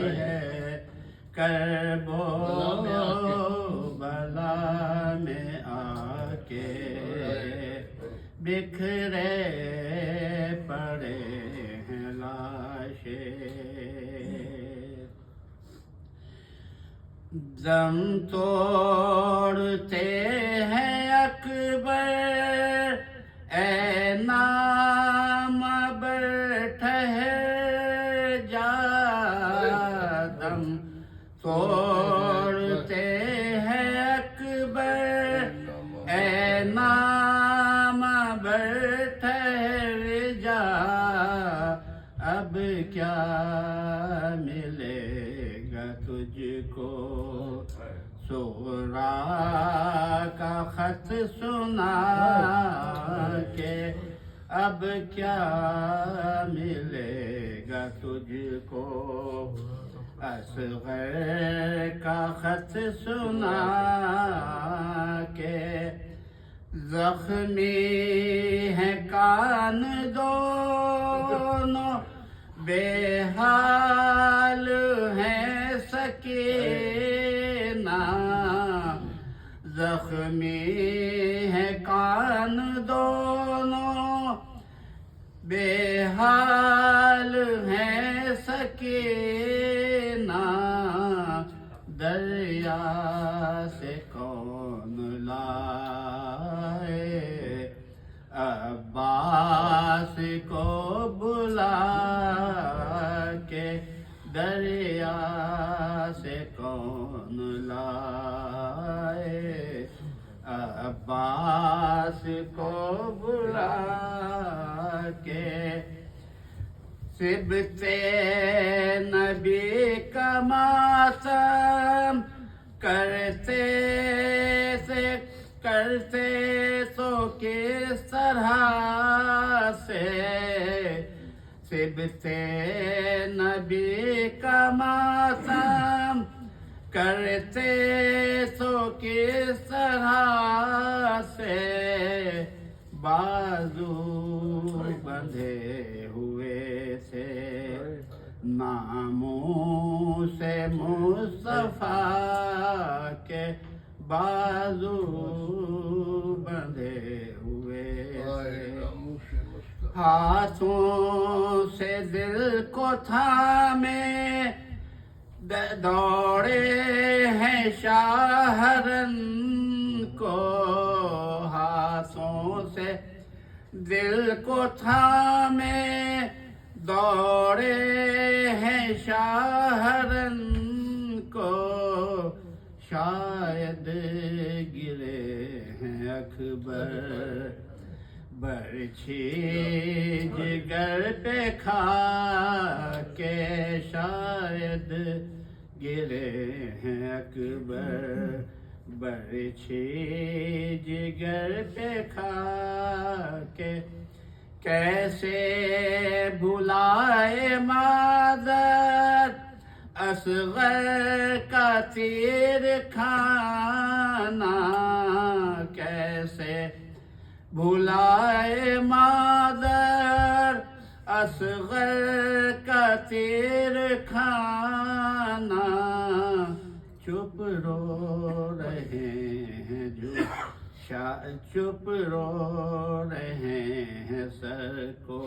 ہے کرب و بلا میں آ کے بکھرے پڑے ہیں لاشیں دم توڑتے ہیں اکبر اے نام بر ٹھہر جا دم توڑتے ہیں اکبر اے نام بر ٹھہر جا اب کیا ملے گا تجھ کو سورا کا خط سنا کے اب کیا ملے گا تجھ کو اصغر کا خط سنا کے زخمی ہیں کان دونوں بے حال ہیں سکینہ زخمی ہیں کان دونوں بے حال ہیں سکینہ دریا سے کون لائے عباس کو بلا کے دریا سے کون لائے عباس کو بلا کے سبتے نبی کا ماتم کرتے تو کس طرح سے سبتے نبی کا ماتم کرتے تو کس طرح سے بازو بندھے ہوئے تھے ناموں سے مصطفیٰ کے بازو بندھے ہوئے تھے ہاتھوں سے دل کو تھامے دوڑے ہیں شاہرن کو ہاتھوں سے دل کو تھامے دوڑے ہیں شاہرن کو شاید گرے ہیں اکبر برچھی جگر پہ کھا کے شاید گرے ہیں اکبر برچھی جگر پہ کھا کے کیسے بھلائے مادر اصغر کا تیر کھانا کیسے بھلائے مادر اصغر کا تیر کھانا چپ رو رہے ہیں جو چپ رو رہے ہیں سر کو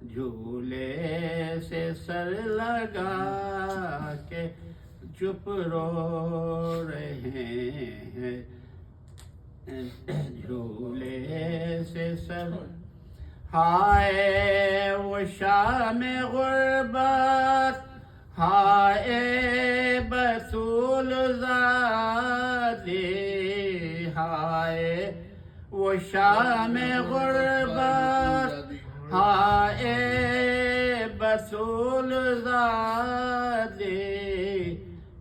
جھولے سے سر لگا کے چپ رو رہے ہیں جھولے سے سر ہائے وہ شام غربت ہائے بطول زادی ہائے وہ شام غربت ہائے بطول زادی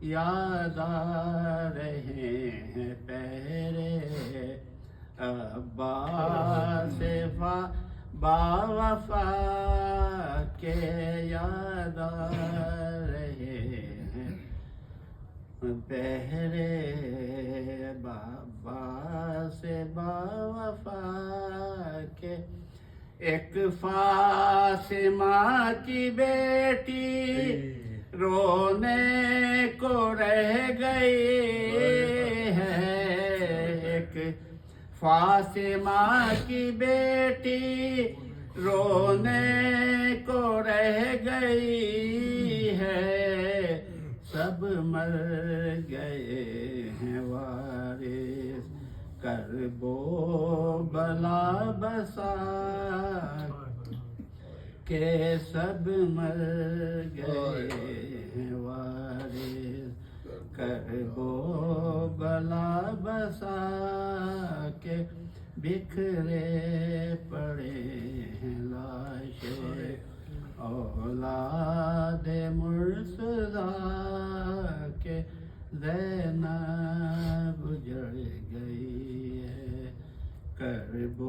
یاد آ رہے ہیں پہرے عباس با وفا کے یاد آ رہے ہیں پہرے بابا سے با وفا کے ایک فاطمہ کی بیٹی رونے کو رہ گئی ہے، ایک فاطمہ کی بیٹی رونے کو رہ گئی ہے، سب مر گئے ہیں وارث کرب و بلا بسا کہ سب مر گئے ہیں وارث کرب و بلا بسا کے بکھرے پڑے ہیں لاشیں اولاد مرتضیٰ کے، زینب اجڑ گئی ہے کرب و